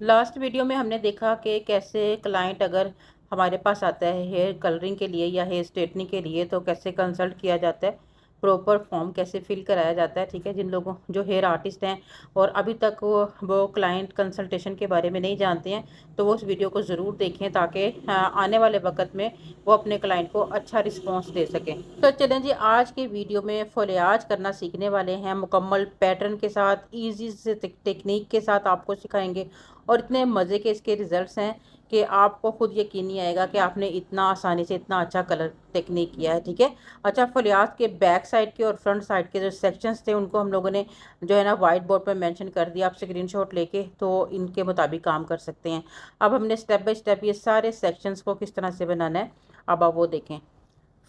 Last video में हमने देखा कि कैसे क्लाइंट अगर हमारे पास आता है हेयर कलरिंग के लिए या हेयर स्ट्रेटनिंग के लिए तो कैसे कंसल्ट किया जाता है, प्रॉपर फॉर्म कैसे फिल कराया जाता है। ठीक है, जिन लोगों जो हेयर आर्टिस्ट हैं और अभी तक वो क्लाइंट कंसल्टेशन के बारे में नहीं जानते हैं, तो वो उस वीडियो को ज़रूर देखें ताकि आने वाले वक्त में वो अपने क्लाइंट को अच्छा रिस्पॉन्स दे सकें। तो चलें जी, आज के वीडियो में फोलियाज करना सीखने वाले हैं, मुकम्मल पैटर्न के साथ, ईजी से टेक्निक के साथ आपको सिखाएंगे और इतने मज़े के इसके रिजल्ट्स हैं कि आपको खुद यकीन नहीं आएगा कि आपने इतना आसानी से इतना अच्छा कलर टेक्निक किया है। ठीक है, अच्छा, फलियात के बैक साइड के और फ्रंट साइड के जो सेक्शंस थे उनको हम लोगों ने जो है ना वाइट बोर्ड पर मेंशन कर दिया। आप स्क्रीनशॉट लेके तो इनके मुताबिक काम कर सकते हैं। अब हमने स्टेप बाय स्टेप ये सारे सेक्शंस को किस तरह से बनाना है, अब आप वो देखें।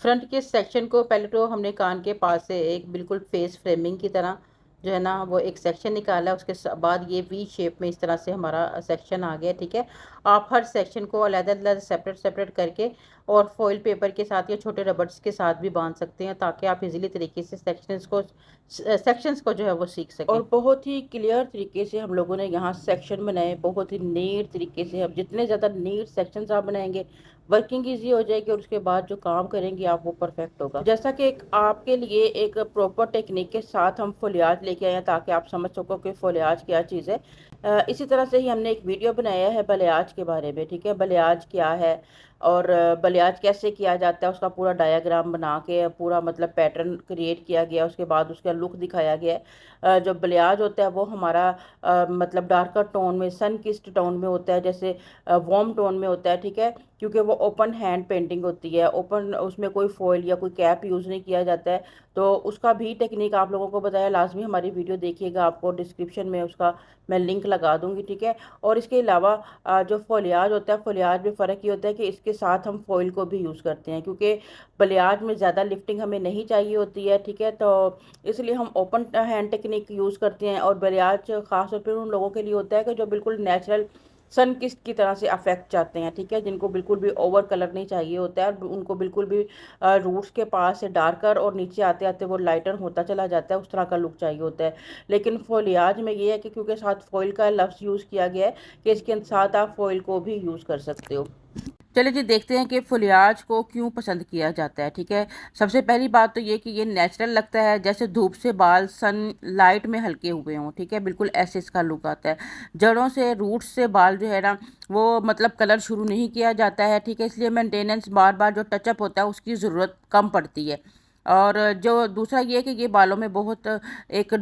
फ्रंट के सेक्शन को पहले तो हमने कान के पास से एक बिल्कुल फेस फ्रेमिंग की तरह जो है ना वो एक सेक्शन निकाला। उसके बाद ये वी शेप में इस तरह से हमारा सेक्शन आ गया। ठीक है, आप हर सेक्शन को अलग-अलग सेपरेट सेपरेट करके और फॉइल पेपर के साथ या छोटे रबर्स के साथ भी बांध सकते हैं ताकि आप इजीली तरीके से सेक्शंस को जो है वो सीख सकें। और बहुत ही क्लियर तरीके से हम लोगों ने यहाँ सेक्शन बनाए, बहुत ही नीट तरीके से। अब जितने ज़्यादा नीट सेक्शंस आप बनाएंगे, वर्किंग इजी हो जाएगी और उसके बाद जो काम करेंगे आप वो परफेक्ट होगा। जैसा कि आपके लिए एक प्रॉपर टेक्निक के साथ हम फोलियाज लेके आए हैं ताकि आप समझ सको कि फोलियाज क्या चीज़ है। इसी तरह से ही हमने एक वीडियो बनाया है बलियाज के बारे में। ठीक है, बलियाज क्या है और बलियाज कैसे किया जाता है, उसका पूरा डायग्राम बना के पूरा मतलब पैटर्न क्रिएट किया गया। उसके बाद उसका लुक दिखाया गया है। जो बलियाज होता है वो हमारा मतलब डार्कर टोन में, सन किस्ड टोन में होता है, जैसे वार्म टोन में होता है। ठीक है, क्योंकि वो ओपन हैंड पेंटिंग होती है, ओपन, उसमें कोई फॉइल या कोई कैप यूज़ नहीं किया जाता है। तो उसका भी टेक्निक आप लोगों को बताया, लाजमी हमारी वीडियो देखिएगा, आपको डिस्क्रिप्शन में उसका मैं लिंक लगा दूंगी। ठीक है, और इसके अलावा जो फोलियाज होता है, फोलियाज में फ़र्क ये होता है कि इसके साथ हम फॉइल को भी यूज़ करते हैं क्योंकि बलियाज में ज़्यादा लिफ्टिंग हमें नहीं चाहिए होती है। ठीक है, तो इसलिए हम ओपन हैंड टेक्निक यूज़ करते हैं। और बलियाज ख़ास तौर पर उन लोगों के लिए होता है कि जो बिल्कुल नेचुरल सन किस्ट की तरह से अफेक्ट चाहते हैं। ठीक है, जिनको बिल्कुल भी ओवर कलर नहीं चाहिए होता है, उनको बिल्कुल भी रूट्स के पास से डार्कर और नीचे आते आते वो लाइटर होता चला जाता है, उस तरह का लुक चाहिए होता है। लेकिन फोलियाज में ये है कि क्योंकि साथ फॉइल का लफ्ज़ यूज़ किया गया है कि इसके साथ आप फॉइल को भी यूज़ कर सकते हो। चलिए जी, देखते हैं कि फुलियाज को क्यों पसंद किया जाता है। ठीक है, सबसे पहली बात तो ये कि ये नेचुरल लगता है, जैसे धूप से बाल सन लाइट में हल्के हुए हों। ठीक है, बिल्कुल ऐसे इसका लुक आता है। जड़ों से, रूट्स से बाल जो है ना वो मतलब कलर शुरू नहीं किया जाता है। ठीक है, इसलिए मेंटेनेंस बार बार जो टचअप होता है उसकी ज़रूरत कम पड़ती है। और जो दूसरा ये है कि ये बालों में बहुत एक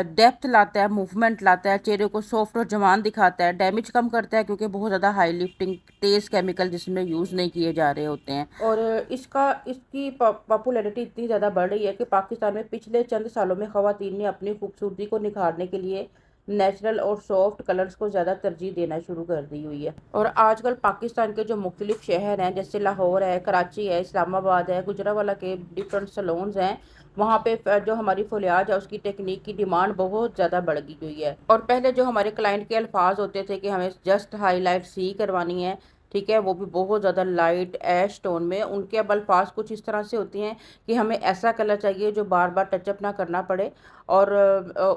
डेप्थ लाता है, मूवमेंट लाता है, चेहरे को सॉफ्ट और जवान दिखाता है, डैमेज कम करता है क्योंकि बहुत ज़्यादा हाई लिफ्टिंग तेज़ केमिकल जिसमें यूज़ नहीं किए जा रहे होते हैं। और इसकी पॉपुलैरिटी इतनी ज़्यादा बढ़ रही है कि पाकिस्तान में पिछले चंद सालों में ख़वातीन ने अपनी खूबसूरती को निखारने के लिए नेचुरल और सॉफ्ट कलर्स को ज़्यादा तरजीह देना शुरू कर दी हुई है। और आजकल पाकिस्तान के जो मुख्तलिफ शहर हैं, जैसे लाहौर है, कराची है, इस्लामाबाद है, गुजरावाला के डिफरेंट सलोन्स हैं, वहाँ पे जो हमारी फोलियाज है उसकी टेक्निक की डिमांड बहुत ज़्यादा बढ़ गई हुई है। और पहले जो हमारे क्लाइंट के अल्फाज होते थे कि हमें जस्ट हाईलाइट सी करवानी है, ठीक है, वो भी बहुत ज़्यादा लाइट ऐश टोन में, उनके अब अल्फाज कुछ इस तरह से होती हैं कि हमें ऐसा कलर चाहिए जो बार बार टचअप ना करना पड़े। और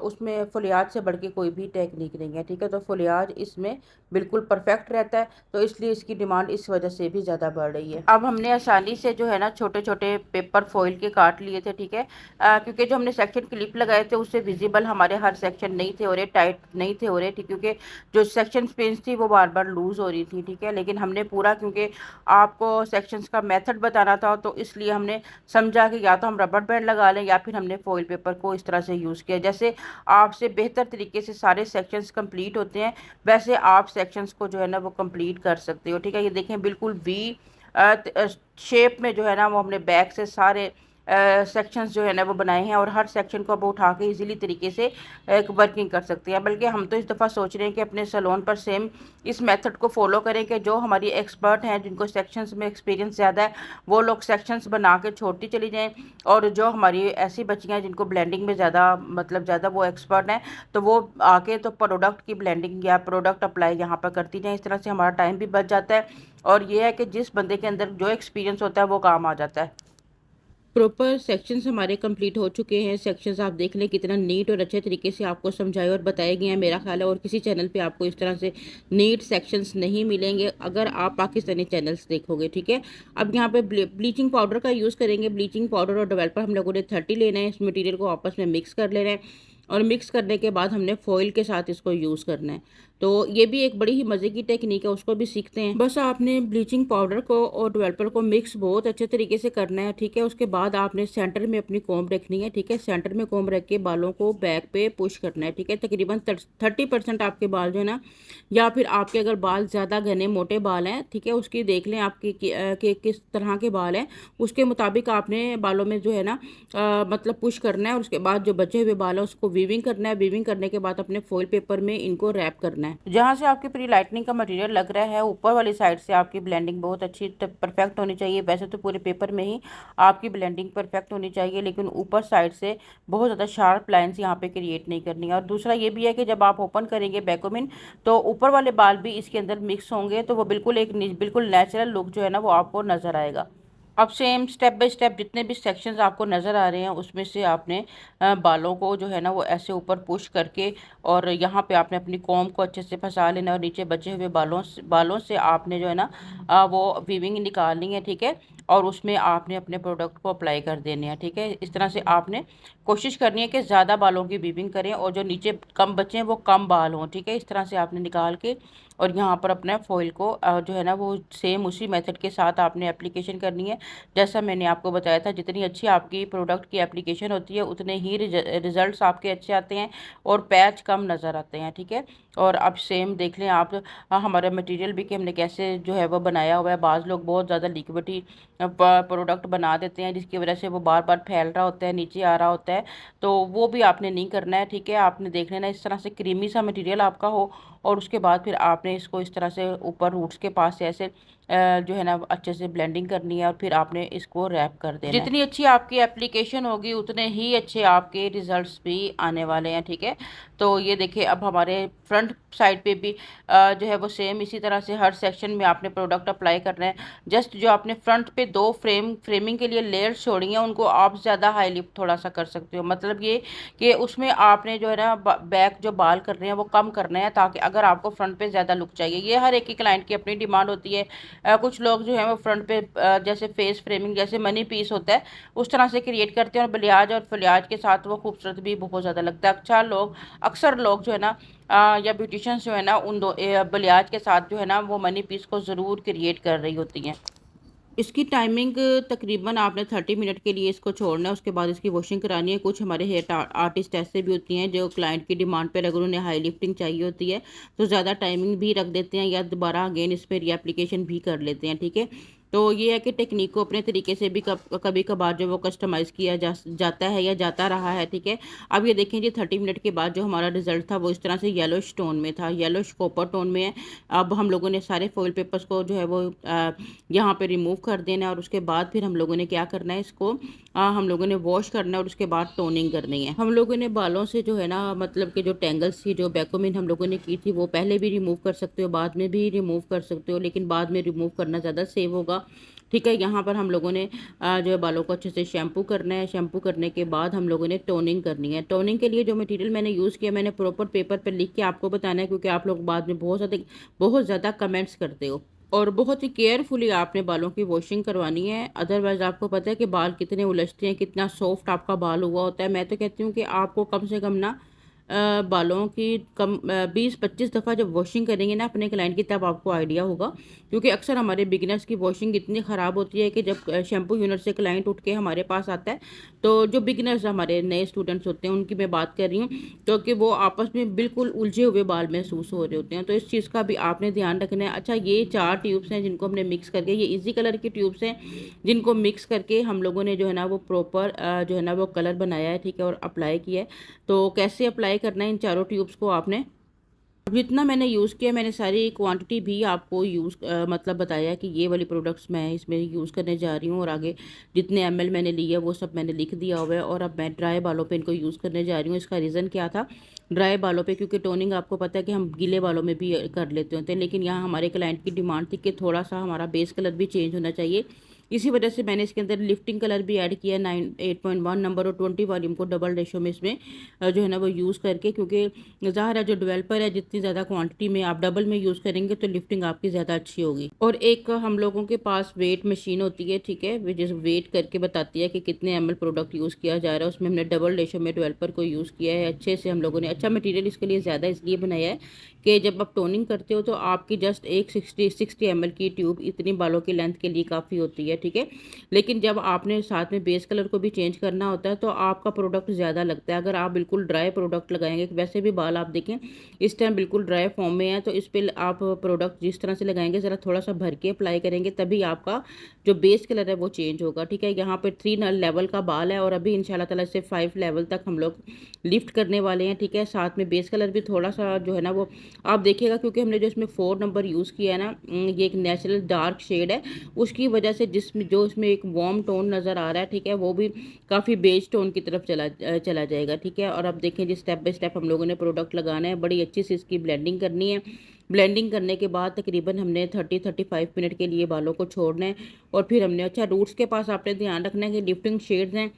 उसमें फुलियाज से बढ़ के कोई भी टेक्निक नहीं है। ठीक है, तो फुलियाज इसमें बिल्कुल परफेक्ट रहता है, तो इसलिए इसकी डिमांड इस वजह से भी ज़्यादा बढ़ रही है। अब हमने आसानी से जो है ना छोटे छोटे पेपर फॉइल के काट लिए थे। ठीक है, क्योंकि जो हमने सेक्शन क्लिप लगाए थे उससे विजिबल हमारे हर सेक्शन नहीं थे हो रहे, टाइट नहीं थे हो रहे। ठीक, क्योंकि जो सेक्शन पिन्स थी वो बार बार लूज़ हो रही थी। ठीक है, लेकिन हमने पूरा, क्योंकि आपको सेक्शंस का मेथड बताना था, तो इसलिए हमने समझा कि या तो हम रबर बैंड लगा लें या फिर हमने फॉइल पेपर को इस तरह से यूज़ किया। जैसे आपसे बेहतर तरीके से सारे सेक्शंस कंप्लीट होते हैं वैसे आप सेक्शंस को जो है ना वो कंप्लीट कर सकते हो। ठीक है, ये देखें बिल्कुल वी शेप में जो है ना वो हमने बैक से सारे सेक्शंस जो है ना वो बनाए हैं और हर सेक्शन को अब उठा के इजीली तरीके से एक वर्किंग कर सकते हैं। बल्कि हम तो इस दफ़ा सोच रहे हैं कि अपने सैलून पर सेम इस मेथड को फॉलो करें कि जो हमारी एक्सपर्ट हैं, जिनको सेक्शंस में एक्सपीरियंस ज़्यादा है, वो लोग सेक्शंस बना के छोड़ती चली जाएं, और जो हमारी ऐसी बच्चियाँ हैं जिनको ब्लेंडिंग में ज़्यादा वो एक्सपर्ट हैं, तो वो आके तो प्रोडक्ट की ब्लेंडिंग या प्रोडक्ट अप्लाई यहाँ पर करती जाएँ। इस तरह से हमारा टाइम भी बच जाता है और ये है कि जिस बंदे के अंदर जो एक्सपीरियंस होता है वो काम आ जाता है। प्रॉपर सेक्शंस हमारे कंप्लीट हो चुके हैं। सेक्शंस आप देख लें कितना नीट और अच्छे तरीके से आपको समझाए और बताए गए हैं। मेरा ख्याल है और किसी चैनल पे आपको इस तरह से नीट सेक्शंस नहीं मिलेंगे अगर आप पाकिस्तानी चैनल्स देखोगे, ठीक है। अब यहाँ पे ब्लीचिंग पाउडर का यूज़ करेंगे। ब्लीचिंग पाउडर और डेवलपर हम लोगों ने 30 लेना है। इस मटीरियल को आपस में मिक्स कर लेना है और मिक्स करने के बाद हमने फॉइल के साथ इसको यूज़ करना है। तो ये भी एक बड़ी ही मज़े की टेक्निक है, उसको भी सीखते हैं। बस आपने ब्लीचिंग पाउडर को और डेवलपर को मिक्स बहुत अच्छे तरीके से करना है, ठीक है। उसके बाद आपने सेंटर में अपनी कॉम्ब रखनी है, ठीक है। सेंटर में कॉम्ब रख के बालों को बैक पे पुश करना है, ठीक है। तकरीबन 30% आपके बाल जो है ना, या फिर आपके अगर बाल ज़्यादा घने मोटे बाल हैं, ठीक है, उसकी देख लें आपकी कि किस तरह के बाल हैं, उसके मुताबिक आपने बालों में जो है ना मतलब पुश करना है। और उसके बाद जो बचे हुए बाल है उसको वीविंग करना है। वीविंग करने के बाद अपने फॉइल पेपर में इनको रैप करना है। जहाँ से आपकी प्री लाइटनिंग का मटेरियल लग रहा है, ऊपर वाली साइड से आपकी ब्लेंडिंग बहुत अच्छी परफेक्ट होनी चाहिए। वैसे तो पूरे पेपर में ही आपकी ब्लेंडिंग परफेक्ट होनी चाहिए, लेकिन ऊपर साइड से बहुत ज़्यादा शार्प लाइंस यहाँ पे क्रिएट नहीं करनी है। और दूसरा ये भी है कि जब आप ओपन करेंगे वैक्यूमिंग, तो ऊपर वाले बाल भी इसके अंदर मिक्स होंगे, तो वो बिल्कुल नेचुरल लुक जो है ना वो आपको नज़र आएगा। अब सेम स्टेप बाय स्टेप जितने भी सेक्शंस आपको नज़र आ रहे हैं उसमें से आपने बालों को जो है ना वो ऐसे ऊपर पुश करके और यहाँ पे आपने अपनी कॉम्ब को अच्छे से फंसा लेना और नीचे बचे हुए बालों से आपने जो है ना वो वीविंग निकालनी है, ठीक है। और उसमें आपने अपने प्रोडक्ट को अप्लाई कर देने हैं, ठीक है। इस तरह से आपने कोशिश करनी है कि ज़्यादा बालों की वीविंग करें और जो नीचे कम बचे हैं वो कम बाल हों, ठीक है। इस तरह से आपने निकाल के और यहाँ पर अपने फॉइल को जो है ना वो सेम उसी मेथड के साथ आपने एप्लीकेशन करनी है। जैसा मैंने आपको बताया था, जितनी अच्छी आपकी प्रोडक्ट की एप्लीकेशन होती है उतने ही रिजल्ट्स आपके अच्छे आते हैं और पैच कम नज़र आते हैं, ठीक है। और अब सेम देख लें आप हमारा मटेरियल भी कि हमने कैसे जो है वो बनाया हुआ है। बाज़ लोग बहुत ज़्यादा लिक्विडी प्रोडक्ट बना देते हैं जिसकी वजह से वो बार बार फैल रहा होता है, नीचे आ रहा होता है, तो वो भी आपने नहीं करना है, ठीक है। आपने देख लेना इस तरह से क्रीमी सा मटेरियल आपका हो और उसके बाद फिर आपने इसको इस तरह से ऊपर रूट्स के पास से ऐसे जो है ना अच्छे से ब्लेंडिंग करनी है और फिर आपने इसको रैप कर देना है। जितनी अच्छी आपकी एप्लीकेशन होगी उतने ही अच्छे आपके रिजल्ट्स भी आने वाले हैं, ठीक है। तो ये देखिए अब हमारे फ्रंट साइड पे भी जो है वो सेम इसी तरह से हर सेक्शन में आपने प्रोडक्ट अप्लाई करना है। जस्ट जो आपने फ्रंट पे दो फ्रेमिंग के लिए लेयर्स छोड़ी हैं उनको आप ज़्यादा हाई लिफ्ट थोड़ा सा कर सकते हो। मतलब ये कि उसमें आपने जो है ना बैक जो बाल कर रहे हैं वो कम करना है, ताकि अगर आपको फ्रंट पे ज़्यादा लुक चाहिए। ये हर एक की क्लाइंट की अपनी डिमांड होती है। कुछ लोग जो है वो फ्रंट पे जैसे फेस फ्रेमिंग जैसे मनी पीस होता है उस तरह से क्रिएट करते हैं और बलियाज और फलियाज के साथ वो खूबसूरत भी बहुत ज़्यादा लगता है। अक्सर लोग जो है ना या ब्यूटिशियंस जो है ना उन दो बलियाज के साथ जो है ना वो मनी पीस को ज़रूर क्रिएट कर रही होती हैं। इसकी टाइमिंग तकरीबन आपने 30 मिनट के लिए इसको छोड़ना है, उसके बाद इसकी वॉशिंग करानी है। कुछ हमारे हेयर आर्टिस्ट ऐसे भी होती हैं जो क्लाइंट की डिमांड पर अगर उन्हें हाई लिफ्टिंग चाहिए होती है तो ज़्यादा टाइमिंग भी रख देते हैं या दोबारा अगेन इस पर रीएप्लीकेशन भी कर लेते हैं, ठीक है। तो ये है कि टेक्निक को अपने तरीके से भी कभी कभार जो वो कस्टमाइज़ किया जाता है या जाता रहा है, ठीक है। अब ये देखें जी 30 मिनट के बाद जो हमारा रिजल्ट था वो इस तरह से येलोश टोन में था, येलोश कॉपर टोन में है। अब हम लोगों ने सारे फॉइल पेपर्स को जो है वो यहाँ पे रिमूव कर देना है और उसके बाद फिर हम लोगों ने क्या करना है, इसको हम लोगों ने वॉश करना है और उसके बाद टोनिंग करनी है। हम लोगों ने बालों से जो है ना मतलब कि जो टेंगल्स थी, जो वैक्यूमिंग हम लोगों ने की थी, वो पहले भी रिमूव कर सकते हो, बाद में भी रिमूव कर सकते हो, लेकिन बाद में रिमूव करना ज़्यादा सेव होगा, ठीक है। यहाँ पर हम लोगों ने जो है बालों को अच्छे से शैम्पू करना है। शैम्पू करने के बाद हम लोगों ने टोनिंग करनी है। टोनिंग के लिए जो मटेरियल मैंने यूज़ किया मैंने प्रॉपर पेपर पर लिख के आपको बताना है, क्योंकि आप लोग बाद में बहुत ज़्यादा कमेंट्स करते हो। और बहुत ही केयरफुली आपने बालों की वॉशिंग करवानी है, अदरवाइज़ आपको पता है कि बाल कितने उलझते हैं, कितना सॉफ्ट आपका बाल हुआ होता है। मैं तो कहती हूँ कि आपको कम से कम ना बालों की 20-25 दफ़ा जब वॉशिंग करेंगे ना अपने क्लाइंट की, तब आपको आइडिया होगा। क्योंकि अक्सर हमारे बिगिनर्स की वॉशिंग इतनी ख़राब होती है कि जब शैम्पू यूनिट से क्लाइंट उठ के हमारे पास आता है, तो जो बिगिनर्स हमारे नए स्टूडेंट्स होते हैं उनकी मैं बात कर रही हूँ, क्योंकि वो आपस में बिल्कुल उलझे हुए बाल महसूस हो रहे होते हैं। तो इस चीज़ का भी आपने ध्यान रखना है। अच्छा, ये 4 ट्यूब्स हैं जिनको हमने मिक्स करके, ये इजी कलर की ट्यूब्स हैं जिनको मिक्स करके हम लोगों ने जो है ना वो प्रॉपर जो है ना वो कलर बनाया है, ठीक है, और अप्लाई किया है। तो कैसे अप्लाई करना है इन चारों ट्यूब्स को आपने, जितना मैंने यूज़ किया मैंने सारी क्वांटिटी भी आपको मतलब बताया कि ये वाली प्रोडक्ट्स मैं इसमें यूज़ करने जा रही हूँ, और आगे जितने ml मैंने लिए वो सब मैंने लिख दिया हुआ है। और अब मैं ड्राई बालों पे इनको यूज़ करने जा रही हूँ। इसका रीज़न क्या था, ड्राई बालों पे क्योंकि टोनिंग आपको पता है कि हम गीले बालों में भी कर लेते होते हैं, लेकिन यहाँ हमारे क्लाइंट की डिमांड थी कि थोड़ा सा हमारा बेस कलर भी चेंज होना चाहिए, इसी वजह से मैंने इसके अंदर लिफ्टिंग कलर भी ऐड किया 8.1 नंबर और 20 वॉल्यूम को डबल रेशो में इसमें जो है ना वो यूज़ करके, क्योंकि ज़ाहिर है जो डेवलपर है जितनी ज़्यादा क्वांटिटी में आप डबल में यूज़ करेंगे तो लिफ्टिंग आपकी ज़्यादा अच्छी होगी। और एक हम लोगों के पास वेट मशीन होती है, ठीक है, जिस वेट करके बताती है कि कितने ml प्रोडक्ट यूज़ किया जा रहा है। उसमें हमने डबल रेशो में डेवलपर को यूज़ किया है। अच्छे से हम लोगों ने अच्छा मटेरियल इसके लिए ज़्यादा इसलिए बनाया है कि जब आप टोनिंग करते हो तो आपकी जस्ट एक 60 ml की ट्यूब इतनी बालों की लेंथ के लिए काफ़ी होती है, ठीक है। लेकिन जब आपने साथ में बेस कलर को भी चेंज करना होता है तो आपका प्रोडक्ट ज़्यादा लगता है। अगर आप बिल्कुल ड्राई प्रोडक्ट लगाएंगे, वैसे भी बाल आप देखें इस टाइम बिल्कुल ड्राई फॉर्म में है, तो इस पर आप प्रोडक्ट जिस तरह से लगाएंगे ज़रा थोड़ा सा भर के अप्लाई करेंगे, तभी आपका जो बेस कलर है वो चेंज होगा, ठीक है। यहाँ पर 3 लेवल का बाल है और अभी इंशाल्लाह ताला से 5 लेवल तक हम लोग लिफ्ट करने वाले हैं, ठीक है। साथ में बेस कलर भी थोड़ा सा जो है ना वो आप देखिएगा, क्योंकि हमने जो इसमें 4 नंबर यूज़ किया है ना, ये एक नेचुरल डार्क शेड है, उसकी वजह से जिसमें जो इसमें एक वार्म टोन नज़र आ रहा है, ठीक है, वो भी काफ़ी बेज टोन की तरफ चला जाएगा, ठीक है। और अब देखें जी स्टेप बाय स्टेप हम लोगों ने प्रोडक्ट लगाना है, बड़ी अच्छी से इसकी ब्लेंडिंग करनी है। ब्लेंडिंग करने के बाद तकरीबन हमने 30-35 मिनट के लिए बालों को छोड़ना है। और फिर हमने अच्छा रूट्स के पास आपने ध्यान रखना है कि लिफ्टिंग शेड्स हैं,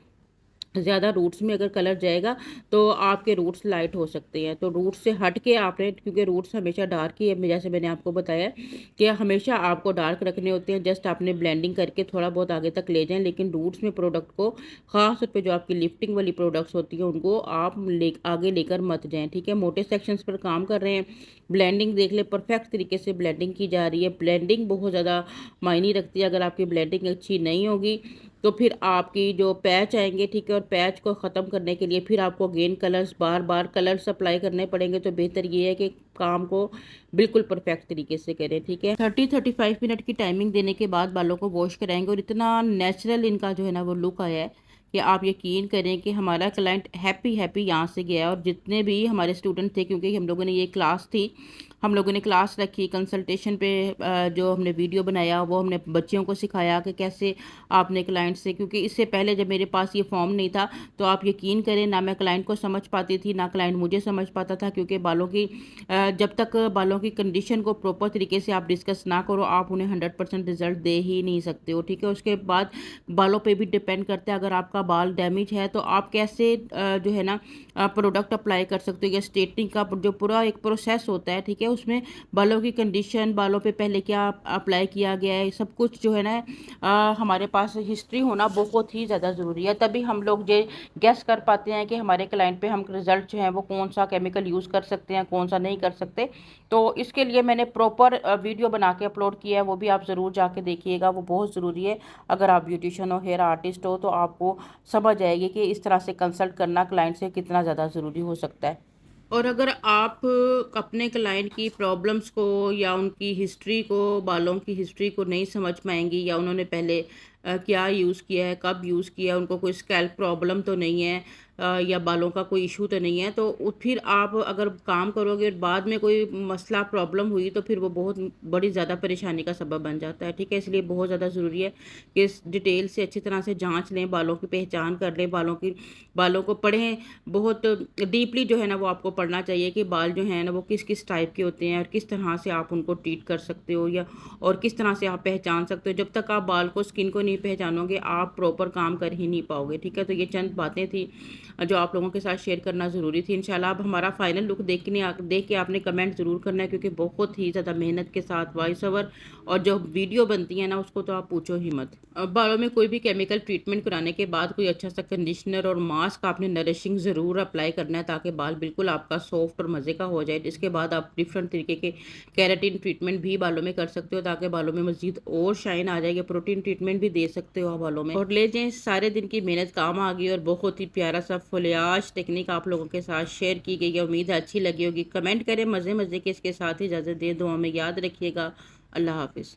ज़्यादा रूट्स में अगर कलर जाएगा तो आपके रूट्स लाइट हो सकते हैं। तो रूट्स से हट के आपने, क्योंकि रूट्स हमेशा डार्क ही है, जैसे मैंने आपको बताया कि हमेशा आपको डार्क रखने होते हैं, जस्ट आपने ब्लेंडिंग करके थोड़ा बहुत आगे तक ले जाएं। लेकिन रूट्स में प्रोडक्ट को ख़ास तौर पे जो आपकी लिफ्टिंग वाली प्रोडक्ट्स होती हैं उनको आप आगे लेकर मत जाएँ, ठीक है। मोटे सेक्शंस पर काम कर रहे हैं, ब्लेंडिंग देख ले परफेक्ट तरीके से ब्लेंडिंग की जा रही है। ब्लेंडिंग बहुत ज़्यादा मायने रखती है। अगर आपकी ब्लेंडिंग अच्छी नहीं होगी तो फिर आपकी जो पैच आएंगे, ठीक है, और पैच को ख़त्म करने के लिए फिर आपको अगेन कलर्स बार बार कलर्स अप्लाई करने पड़ेंगे। तो बेहतर ये है कि काम को बिल्कुल परफेक्ट तरीके से करें, ठीक है। 30-35 मिनट की टाइमिंग देने के बाद बालों को वॉश कराएंगे और इतना नेचुरल इनका जो है ना वो लुक आया है कि आप यकीन करें कि हमारा क्लाइंट हैप्पी हैप्पी यहाँ से गया। और जितने भी हमारे स्टूडेंट थे, क्योंकि हम लोगों ने ये क्लास थी, हम लोगों ने क्लास रखी कंसल्टेशन पे, जो हमने वीडियो बनाया वो हमने बच्चियों को सिखाया कि कैसे आपने क्लाइंट से, क्योंकि इससे पहले जब मेरे पास ये फॉर्म नहीं था तो आप यकीन करें ना मैं क्लाइंट को समझ पाती थी ना क्लाइंट मुझे समझ पाता था। क्योंकि बालों की जब तक बालों की कंडीशन को प्रॉपर तरीके से आप डिस्कस ना करो आप उन्हें 100% रिजल्ट दे ही नहीं सकते हो, ठीक है। उसके बाद बालों पे भी डिपेंड करता है, अगर आपका बाल डैमेज है तो आप कैसे जो है ना प्रोडक्ट अप्लाई कर सकते हो, या स्ट्रेटनिंग का जो पूरा एक प्रोसेस होता है, ठीक है, उसमें बालों की कंडीशन, बालों पे पहले क्या अप्लाई किया गया है, सब कुछ जो है ना हमारे पास हिस्ट्री होना बहुत ही ज़्यादा ज़रूरी है। तभी हम लोग ये गेस कर पाते हैं कि हमारे क्लाइंट पे हम रिजल्ट जो है वो कौन सा केमिकल यूज़ कर सकते हैं, कौन सा नहीं कर सकते। तो इसके लिए मैंने प्रॉपर वीडियो बना के अपलोड किया है, वो भी आप ज़रूर जाके देखिएगा, वो बहुत ज़रूरी है। अगर आप ब्यूटिशियन हो, हेयर आर्टिस्ट हो, तो आपको समझ आएगी कि इस तरह से कंसल्ट करना क्लाइंट से कितना ज़्यादा ज़रूरी हो सकता है। और अगर आप अपने क्लाइंट की प्रॉब्लम्स को या उनकी हिस्ट्री को, बालों की हिस्ट्री को नहीं समझ पाएंगी, या उन्होंने पहले क्या यूज़ किया है, कब यूज़ किया है, उनको कोई स्कैल्प प्रॉब्लम तो नहीं है, या बालों का कोई इशू तो नहीं है, तो फिर आप अगर काम करोगे और बाद में कोई मसला प्रॉब्लम हुई तो फिर वो बहुत बड़ी ज़्यादा परेशानी का सबब बन जाता है, ठीक है। इसलिए बहुत ज़्यादा ज़रूरी है कि इस डिटेल से अच्छी तरह से जांच लें, बालों की पहचान कर लें, बालों को पढ़ें, बहुत डीपली जो है ना वो आपको पढ़ना चाहिए कि बाल जो हैं ना वो किस किस टाइप के होते हैं और किस तरह से आप उनको ट्रीट कर सकते हो, या और किस तरह से आप पहचान सकते हो। जब तक आप बाल को, स्किन को नहीं पहचानोगे आप प्रॉपर काम कर ही नहीं पाओगे, ठीक है। तो ये चंद बातें थी जो आप लोगों के साथ शेयर करना ज़रूरी थी। इंशाल्लाह अब हमारा फाइनल लुक देख के आपने कमेंट ज़रूर करना है, क्योंकि बहुत ही ज़्यादा मेहनत के साथ वॉइस ओवर और जो वीडियो बनती है ना उसको तो आप पूछो ही मत। अब बालों में कोई भी केमिकल ट्रीटमेंट कराने के बाद कोई अच्छा सा कंडीशनर और मास्क आपने नरिशिंग ज़रूर अप्लाई करना है, ताकि बाल बिल्कुल आपका सॉफ्ट और मज़े का हो जाए। इसके बाद आप डिफरेंट तरीके के केराटिन ट्रीटमेंट भी बालों में कर सकते हो, ताकि बालों में मज़ीद और शाइन आ जाएगी। प्रोटीन ट्रीटमेंट भी दे सकते हो आप बालों में। और ले जाएं, सारे दिन की मेहनत काम आ गई और बहुत ही प्यारा सा फुलियाज टेक्निक आप लोगों के साथ शेयर की गई है। उम्मीद है अच्छी लगी होगी। कमेंट करें, मज़े मज़े के। इसके साथ ही इजाज़त दे, दुआ में याद रखिएगा। अल्लाह हाफिज़।